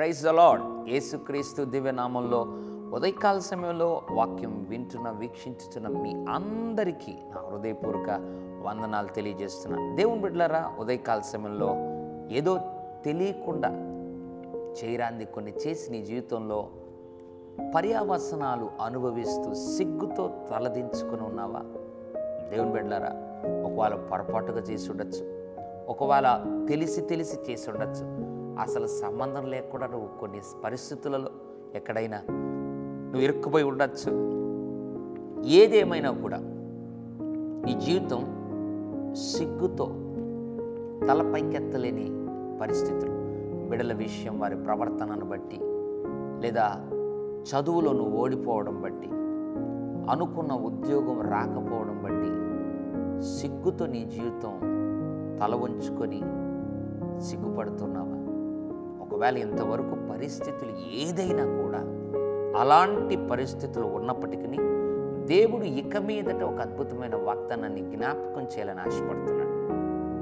Praise the lord. యేసుక్రీస్తు దివ్యనామంలో ఉదయకాల సమయంలో వాక్యం వింటున్న వీక్షించుతున్న మీ అందరికీ నా హృదయపూర్వక వందనాలు తెలియజేస్తున్నాను. దేవుని బిడ్డలారా, ఉదయకాల సమయంలో ఏదో తెలియకుండా చేయరాంది కొన్ని చేసి నీ జీవితంలో పర్యావసనాలు అనుభవిస్తూ సిగ్గుతో తలదించుకుని ఉన్నావా? దేవుని బిడ్డలారా, ఒకవేళ పొరపాటుగా చేసి ఉండొచ్చు, ఒకవేళ తెలిసి చేసి ఉండొచ్చు, అసలు సంబంధం లేకుండా నువ్వు కొన్ని పరిస్థితులలో ఎక్కడైనా నువ్వు ఇరుక్కుపోయి ఉండొచ్చు. ఏదేమైనా కూడా నీ జీవితం సిగ్గుతో తలపైకెత్తలేని పరిస్థితులు, బిడల విషయం వారి ప్రవర్తనను బట్టి, లేదా చదువులో నువ్వు ఓడిపోవడం బట్టి, అనుకున్న ఉద్యోగం రాకపోవడం బట్టి సిగ్గుతో నీ జీవితం తల వంచుకొని సిగ్గుపడుతున్నావా? ఒకవేళ ఇంతవరకు పరిస్థితులు ఏదైనా కూడా అలాంటి పరిస్థితులు ఉన్నప్పటికీ దేవుడు ఇక మీదట ఒక అద్భుతమైన వాగ్దానాన్ని జ్ఞాపకం చేయాలని ఆశపడుతున్నాడు.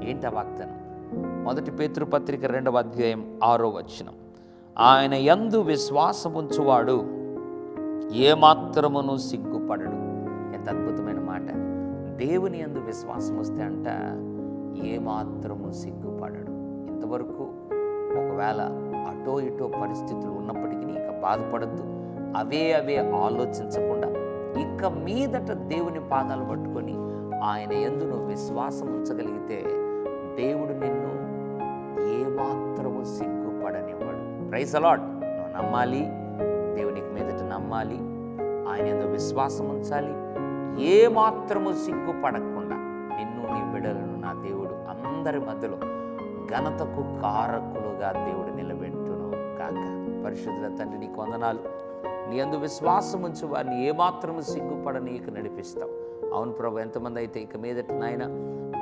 ఏంటి ఆ వాగ్దానం? 1 పేతురు పత్రిక 2వ అధ్యాయం 6వ వచనం, ఆయన యందు విశ్వాసముంచువాడు ఏమాత్రమును సిగ్గుపడడు. ఎంత అద్భుతమైన మాట! దేవుని యందు విశ్వాసం వస్తే అంట ఏమాత్రము సిగ్గుపడడు. ఇంతవరకు ఒకవేళ అటో ఇటో పరిస్థితులు ఉన్నప్పటికీ ఇక బాధపడద్దు, అవే ఆలోచించకుండా ఇక మీదట దేవుని పాదాలు పట్టుకొని ఆయన యందు నువ్వు విశ్వాసం ఉంచగలిగితే దేవుడు నిన్ను ఏమాత్రము సిగ్గుపడనివ్వడు. Praise the lord. నువ్వు నమ్మాలి, దేవునికి మీదట నమ్మాలి, ఆయన యందు విశ్వాసం ఉంచాలి. ఏమాత్రము సిగ్గుపడకుండా నిన్ను నీ బిడ్డలను నా దేవుడు అందరి మధ్యలో ఘనతకు కారకులుగా దేవుడు నిలబెట్టును కాక. పరిశుద్ధుల తండ్రి, నీకు వందనాలు. నీ యందు విశ్వాసం ఉంచి వారిని ఏమాత్రము సిగ్గుపడనీయక నడిపిస్తావు. అవును ప్రభు, ఎంతమంది అయితే ఇక మీదట నాయన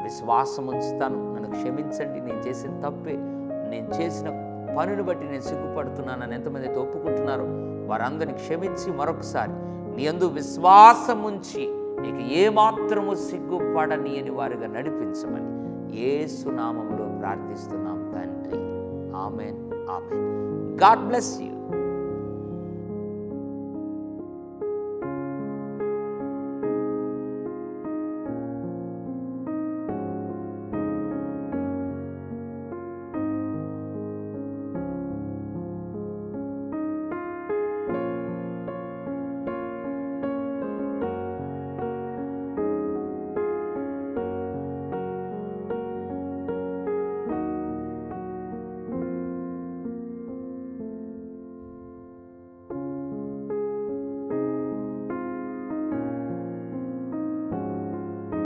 విశ్వాసం ఉంచుతాను, నన్ను క్షమించండి, నేను చేసిన తప్పే, నేను చేసిన పనులు బట్టి నేను సిగ్గుపడుతున్నానని ఎంతమంది అయితే ఒప్పుకుంటున్నారో వారందరినీ క్షమించి మరొకసారి నీ యందు విశ్వాసం ఉంచి నీకు ఏమాత్రము సిగ్గుపడని అని వారిగా నడిపించమని యేసు నామములో ప్రార్థిస్తున్నాం తండ్రి. ఆమేన్, ఆమేన్. God bless you.